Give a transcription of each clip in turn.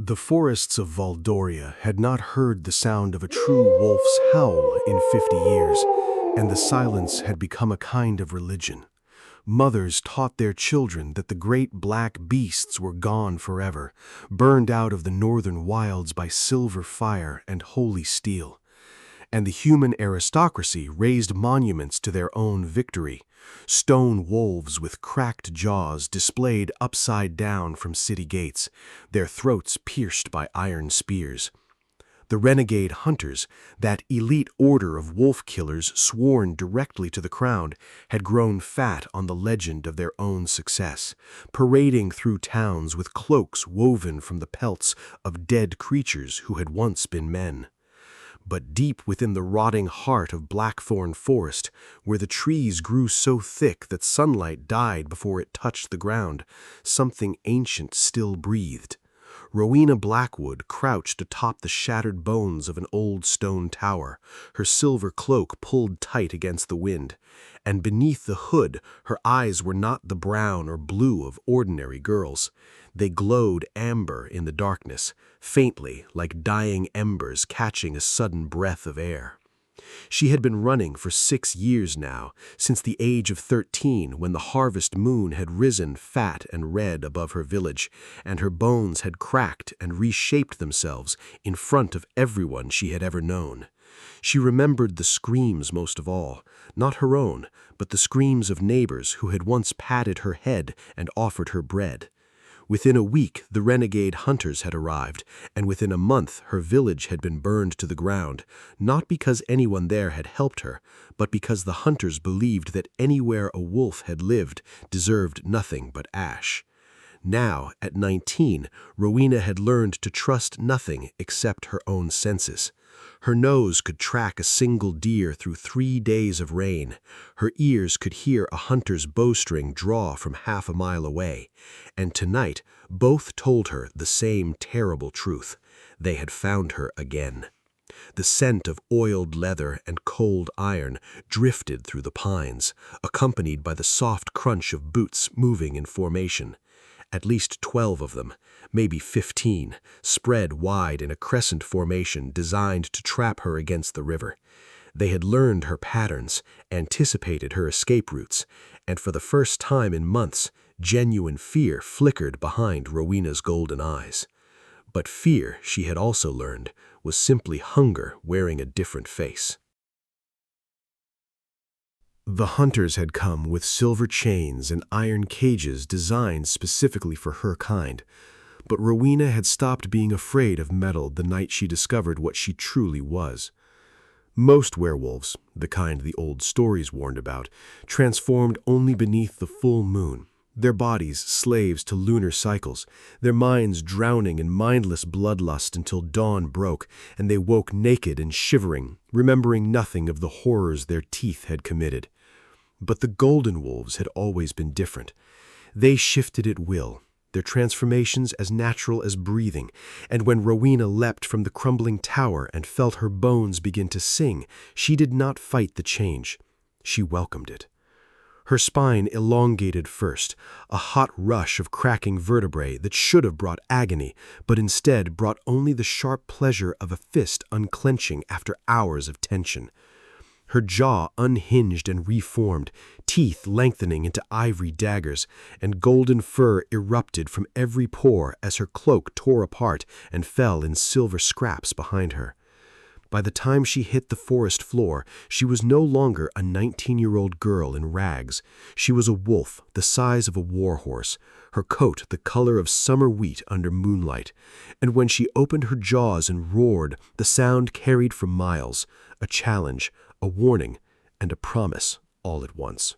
The forests of Valdoria had not heard the sound of a true wolf's howl in 50 years, and the silence had become a kind of religion. Mothers taught their children that the great black beasts were gone forever, burned out of the northern wilds by silver fire and holy steel. And the human aristocracy raised monuments to their own victory. Stone wolves with cracked jaws displayed upside down from city gates, their throats pierced by iron spears. The renegade hunters, that elite order of wolf killers sworn directly to the crown, had grown fat on the legend of their own success, parading through towns with cloaks woven from the pelts of dead creatures who had once been men. But deep within the rotting heart of Blackthorn Forest, where the trees grew so thick that sunlight died before it touched the ground, something ancient still breathed. Rowena Blackwood crouched atop the shattered bones of an old stone tower, her silver cloak pulled tight against the wind, and beneath the hood her eyes were not the brown or blue of ordinary girls. They glowed amber in the darkness, faintly like dying embers catching a sudden breath of air. She had been running for 6 years now, since the age of 13, when the harvest moon had risen fat and red above her village, and her bones had cracked and reshaped themselves in front of everyone she had ever known. She remembered the screams most of all, not her own, but the screams of neighbors who had once patted her head and offered her bread. Within a week, the renegade hunters had arrived, and within a month her village had been burned to the ground, not because anyone there had helped her, but because the hunters believed that anywhere a wolf had lived deserved nothing but ash. Now, at 19, Rowena had learned to trust nothing except her own senses. Her nose could track a single deer through 3 days of rain. Her ears could hear a hunter's bowstring draw from half a mile away. And tonight, both told her the same terrible truth. They had found her again. The scent of oiled leather and cold iron drifted through the pines, accompanied by the soft crunch of boots moving in formation. At least 12 of them, maybe 15, spread wide in a crescent formation designed to trap her against the river. They had learned her patterns, anticipated her escape routes, and for the first time in months, genuine fear flickered behind Rowena's golden eyes. But fear, she had also learned, was simply hunger wearing a different face. The hunters had come with silver chains and iron cages designed specifically for her kind, but Rowena had stopped being afraid of metal the night she discovered what she truly was. Most werewolves, the kind the old stories warned about, transformed only beneath the full moon, their bodies slaves to lunar cycles, their minds drowning in mindless bloodlust until dawn broke and they woke naked and shivering, remembering nothing of the horrors their teeth had committed. But the golden wolves had always been different. They shifted at will, their transformations as natural as breathing, and when Rowena leapt from the crumbling tower and felt her bones begin to sing, she did not fight the change. She welcomed it. Her spine elongated first, a hot rush of cracking vertebrae that should have brought agony, but instead brought only the sharp pleasure of a fist unclenching after hours of tension. Her jaw unhinged and reformed, teeth lengthening into ivory daggers, and golden fur erupted from every pore as her cloak tore apart and fell in silver scraps behind her. By the time she hit the forest floor, she was no longer a 19-year-old girl in rags. She was a wolf the size of a warhorse, her coat the color of summer wheat under moonlight, and when she opened her jaws and roared, the sound carried for miles, a challenge, a warning, and a promise all at once.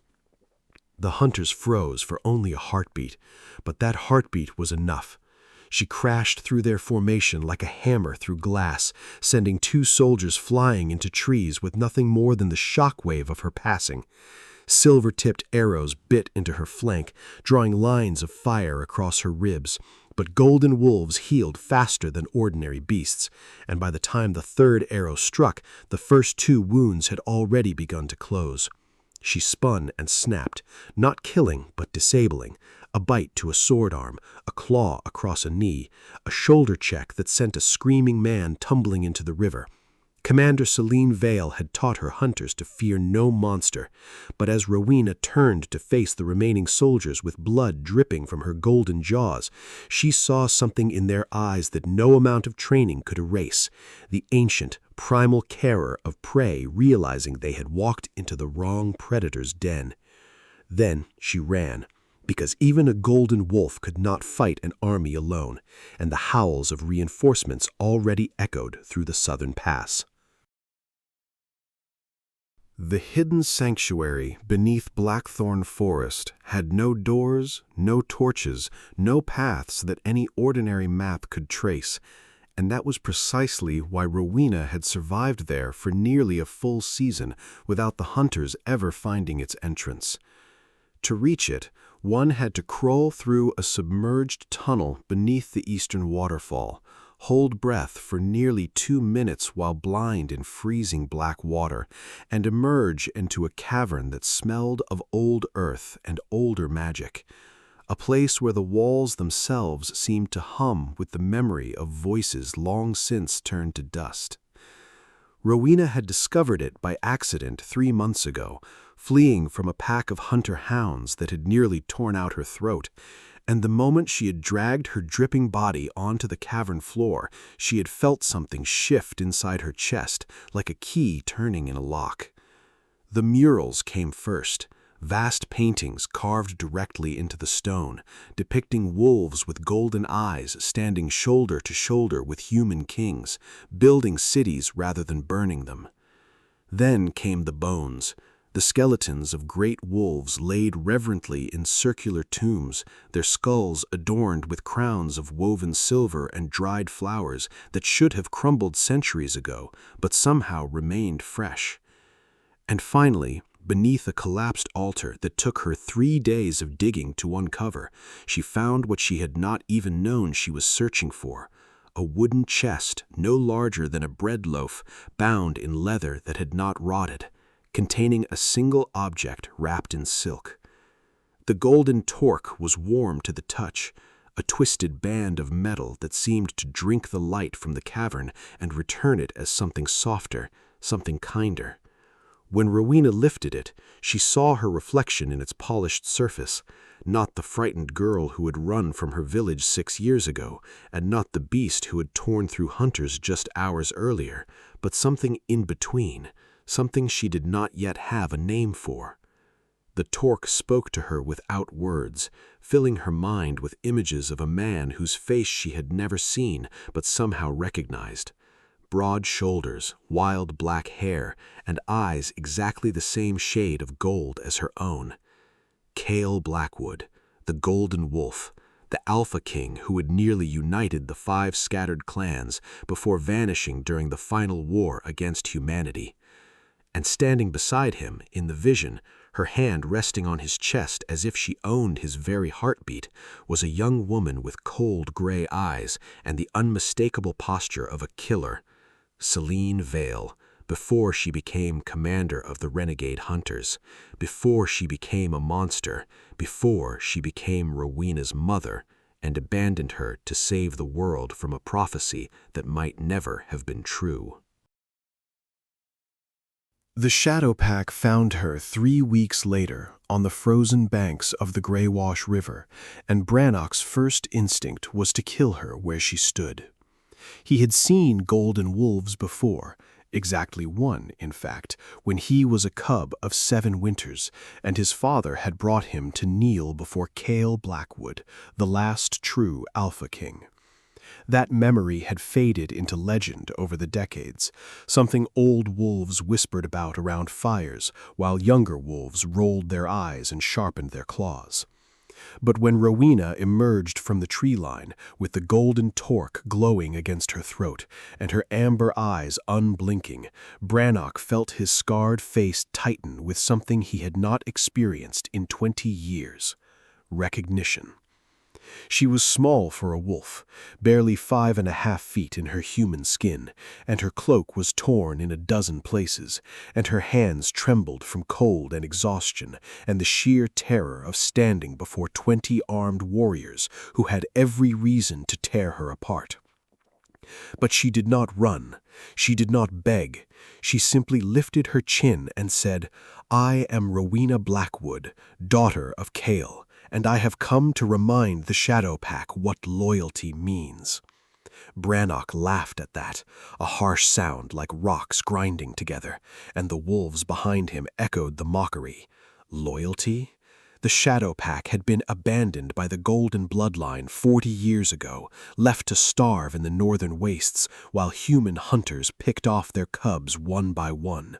The hunters froze for only a heartbeat, but that heartbeat was enough. She crashed through their formation like a hammer through glass, sending 2 soldiers flying into trees with nothing more than the shockwave of her passing. Silver-tipped arrows bit into her flank, drawing lines of fire across her ribs, but golden wolves healed faster than ordinary beasts, and by the time the 3rd arrow struck, the first 2 wounds had already begun to close. She spun and snapped, not killing but disabling. A bite to a sword arm, a claw across a knee, a shoulder check that sent a screaming man tumbling into the river. Commander Celine Vale had taught her hunters to fear no monster, but as Rowena turned to face the remaining soldiers with blood dripping from her golden jaws, she saw something in their eyes that no amount of training could erase, the ancient, primal terror of prey realizing they had walked into the wrong predator's den. Then she ran, because even a golden wolf could not fight an army alone, and the howls of reinforcements already echoed through the southern pass. The hidden sanctuary beneath Blackthorn Forest had no doors, no torches, no paths that any ordinary map could trace, and that was precisely why Rowena had survived there for nearly a full season without the hunters ever finding its entrance. To reach it, one had to crawl through a submerged tunnel beneath the eastern waterfall, hold breath for nearly 2 minutes while blind in freezing black water, and emerge into a cavern that smelled of old earth and older magic, a place where the walls themselves seemed to hum with the memory of voices long since turned to dust. Rowena had discovered it by accident 3 months ago, fleeing from a pack of hunter hounds that had nearly torn out her throat, and the moment she had dragged her dripping body onto the cavern floor, she had felt something shift inside her chest, like a key turning in a lock. The murals came first, vast paintings carved directly into the stone, depicting wolves with golden eyes standing shoulder to shoulder with human kings, building cities rather than burning them. Then came the bones, the skeletons of great wolves laid reverently in circular tombs, their skulls adorned with crowns of woven silver and dried flowers that should have crumbled centuries ago, but somehow remained fresh. And finally, beneath a collapsed altar that took her 3 days of digging to uncover, she found what she had not even known she was searching for, a wooden chest no larger than a bread loaf, bound in leather that had not rotted, containing a single object wrapped in silk. The golden torque was warm to the touch, a twisted band of metal that seemed to drink the light from the cavern and return it as something softer, something kinder. When Rowena lifted it, she saw her reflection in its polished surface, not the frightened girl who had run from her village 6 years ago, and not the beast who had torn through hunters just hours earlier, but something in between, something she did not yet have a name for. The torque spoke to her without words, filling her mind with images of a man whose face she had never seen but somehow recognized. Broad shoulders, wild black hair, and eyes exactly the same shade of gold as her own. Cale Blackwood, the golden wolf, the alpha king who had nearly united the 5 scattered clans before vanishing during the final war against humanity. And standing beside him, in the vision, her hand resting on his chest as if she owned his very heartbeat, was a young woman with cold gray eyes and the unmistakable posture of a killer. Celine Vale, before she became commander of the renegade hunters, before she became a monster, before she became Rowena's mother and abandoned her to save the world from a prophecy that might never have been true. The Shadow Pack found her 3 weeks later on the frozen banks of the Greywash River, and Brannock's first instinct was to kill her where she stood. He had seen golden wolves before, exactly one, in fact, when he was a cub of 7 winters, and his father had brought him to kneel before Cale Blackwood, the last true Alpha King. That memory had faded into legend over the decades, something old wolves whispered about around fires, while younger wolves rolled their eyes and sharpened their claws. But when Rowena emerged from the tree line, with the golden torque glowing against her throat and her amber eyes unblinking, Brannock felt his scarred face tighten with something he had not experienced in 20 years: recognition. She was small for a wolf, barely 5.5 feet in her human skin, and her cloak was torn in a dozen places, and her hands trembled from cold and exhaustion and the sheer terror of standing before 20 armed warriors who had every reason to tear her apart. But she did not run. She did not beg. She simply lifted her chin and said, "I am Rowena Blackwood, daughter of Kale, and I have come to remind the Shadow Pack what loyalty means." Brannock laughed at that, a harsh sound like rocks grinding together, and the wolves behind him echoed the mockery. Loyalty? The Shadow Pack had been abandoned by the Golden Bloodline 40 years ago, left to starve in the northern wastes while human hunters picked off their cubs one by one.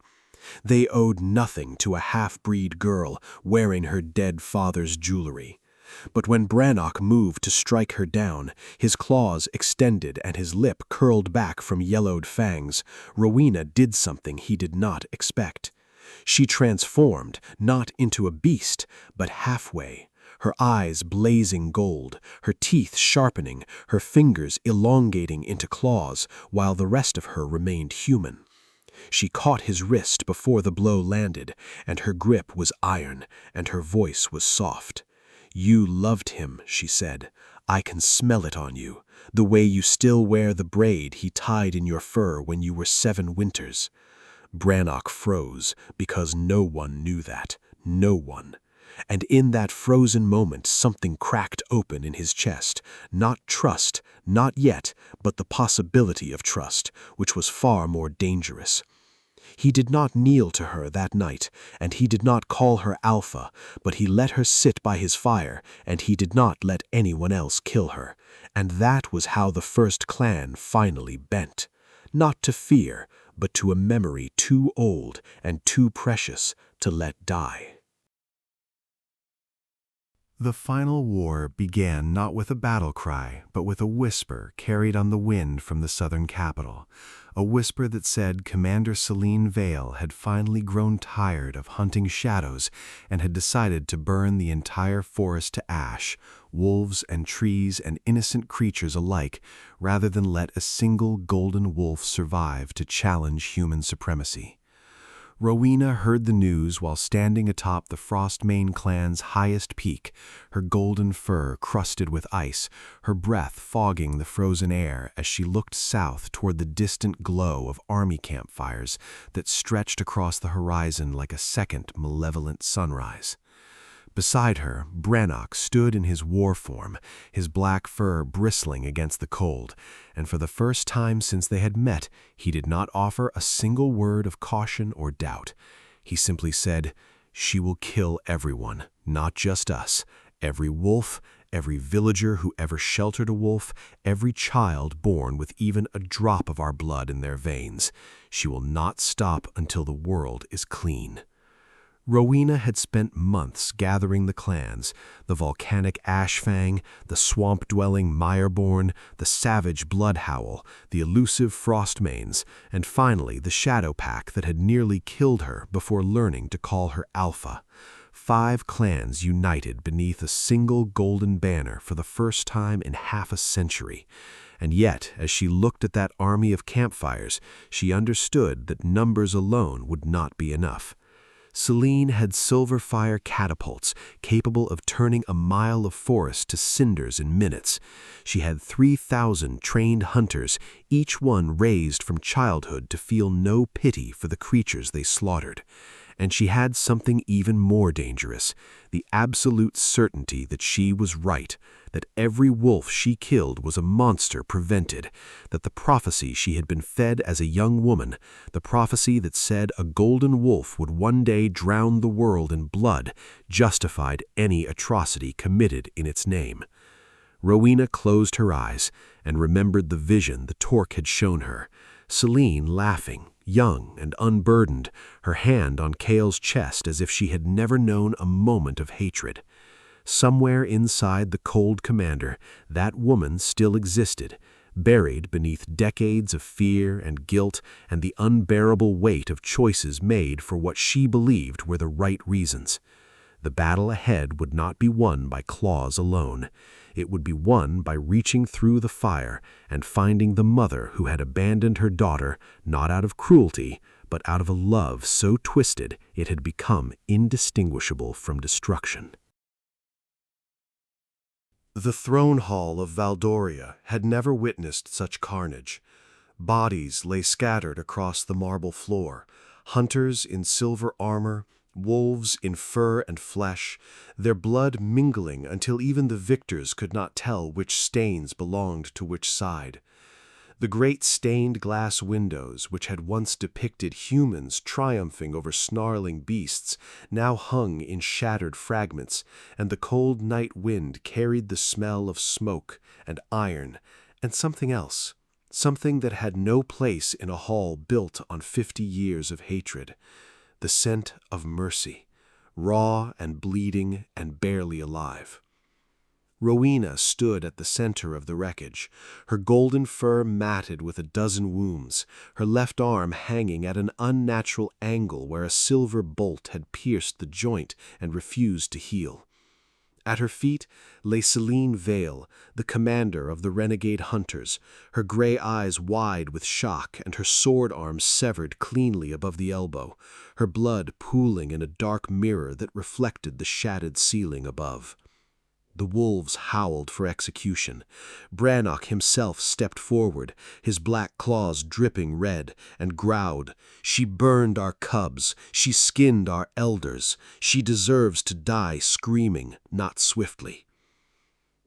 They owed nothing to a half-breed girl wearing her dead father's jewelry. But when Brannock moved to strike her down, his claws extended and his lip curled back from yellowed fangs, Rowena did something he did not expect. She transformed, not into a beast, but halfway, her eyes blazing gold, her teeth sharpening, her fingers elongating into claws, while the rest of her remained human. She caught his wrist before the blow landed, and her grip was iron, and her voice was soft. "You loved him," she said. "I can smell it on you, the way you still wear the braid he tied in your fur when you were 7 winters." Brannock froze, because no one knew that, no one. And in that frozen moment something cracked open in his chest, not trust, not yet, but the possibility of trust, which was far more dangerous. He did not kneel to her that night, and he did not call her Alpha, but he let her sit by his fire, and he did not let anyone else kill her. And that was how the first clan finally bent. Not to fear, but to a memory too old and too precious to let die. The final war began not with a battle cry, but with a whisper carried on the wind from the southern capital, a whisper that said Commander Celine Vale had finally grown tired of hunting shadows and had decided to burn the entire forest to ash, wolves and trees and innocent creatures alike, rather than let a single golden wolf survive to challenge human supremacy. Rowena heard the news while standing atop the Frostmane clan's highest peak, her golden fur crusted with ice, her breath fogging the frozen air as she looked south toward the distant glow of army campfires that stretched across the horizon like a second malevolent sunrise. Beside her, Brannock stood in his war form, his black fur bristling against the cold, and for the first time since they had met, he did not offer a single word of caution or doubt. He simply said, "She will kill everyone, not just us, every wolf, every villager who ever sheltered a wolf, every child born with even a drop of our blood in their veins. She will not stop until the world is clean." Rowena had spent months gathering the clans, the volcanic Ashfang, the swamp-dwelling Mireborn, the savage Bloodhowl, the elusive Frostmanes, and finally the Shadow Pack that had nearly killed her before learning to call her Alpha. 5 clans united beneath a single golden banner for the first time in half a century. And yet, as she looked at that army of campfires, she understood that numbers alone would not be enough. Celine had silver fire catapults capable of turning a mile of forest to cinders in minutes. She had 3,000 trained hunters, each one raised from childhood to feel no pity for the creatures they slaughtered. And she had something even more dangerous, the absolute certainty that she was right, that every wolf she killed was a monster prevented, that the prophecy she had been fed as a young woman, the prophecy that said a golden wolf would one day drown the world in blood, justified any atrocity committed in its name. Rowena closed her eyes and remembered the vision the Torque had shown her, Celine laughing, young and unburdened, her hand on Kale's chest as if she had never known a moment of hatred. Somewhere inside the cold commander, that woman still existed, buried beneath decades of fear and guilt and the unbearable weight of choices made for what she believed were the right reasons. The battle ahead would not be won by claws alone. It would be won by reaching through the fire and finding the mother who had abandoned her daughter not out of cruelty, but out of a love so twisted it had become indistinguishable from destruction. The throne hall of Valdoria had never witnessed such carnage. Bodies lay scattered across the marble floor, hunters in silver armor, wolves in fur and flesh, their blood mingling until even the victors could not tell which stains belonged to which side. The great stained glass windows, which had once depicted humans triumphing over snarling beasts, now hung in shattered fragments, and the cold night wind carried the smell of smoke and iron and something else, something that had no place in a hall built on 50 years of hatred. The scent of mercy, raw and bleeding and barely alive. Rowena stood at the center of the wreckage, her golden fur matted with a dozen wounds, her left arm hanging at an unnatural angle where a silver bolt had pierced the joint and refused to heal. At her feet lay Celine Vale, the commander of the renegade hunters, her gray eyes wide with shock and her sword arm severed cleanly above the elbow, her blood pooling in a dark mirror that reflected the shattered ceiling above. The wolves howled for execution. Brannock himself stepped forward, his black claws dripping red, and growled, "She burned our cubs. She skinned our elders. She deserves to die screaming, not swiftly."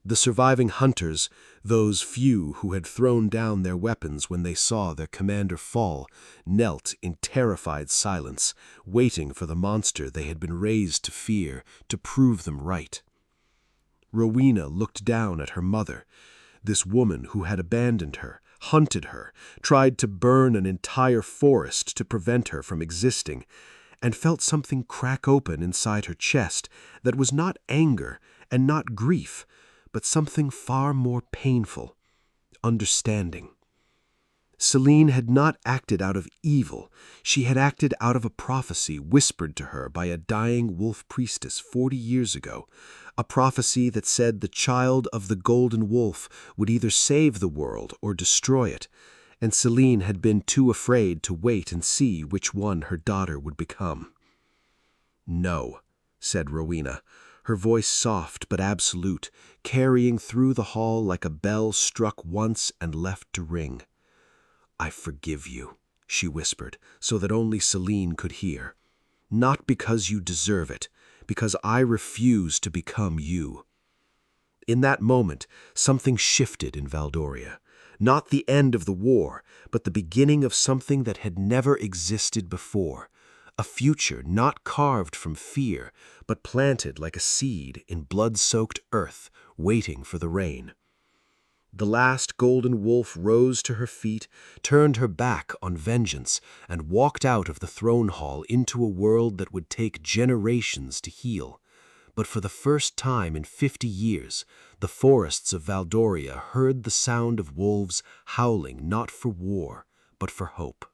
The surviving hunters, those few who had thrown down their weapons when they saw their commander fall, knelt in terrified silence, waiting for the monster they had been raised to fear to prove them right. Rowena looked down at her mother, this woman who had abandoned her, hunted her, tried to burn an entire forest to prevent her from existing, and felt something crack open inside her chest that was not anger and not grief, but something far more painful, understanding. Celine had not acted out of evil. She had acted out of a prophecy whispered to her by a dying wolf priestess 40 years ago, a prophecy that said the child of the golden wolf would either save the world or destroy it, and Celine had been too afraid to wait and see which one her daughter would become. "No," said Rowena, her voice soft but absolute, carrying through the hall like a bell struck once and left to ring. "I forgive you," she whispered, so that only Celine could hear. "Not because you deserve it, because I refuse to become you." In that moment, something shifted in Valdoria. Not the end of the war, but the beginning of something that had never existed before. A future not carved from fear, but planted like a seed in blood-soaked earth, waiting for the rain. The last golden wolf rose to her feet, turned her back on vengeance, and walked out of the throne hall into a world that would take generations to heal. But for the first time in 50 years, the forests of Valdoria heard the sound of wolves howling not for war, but for hope.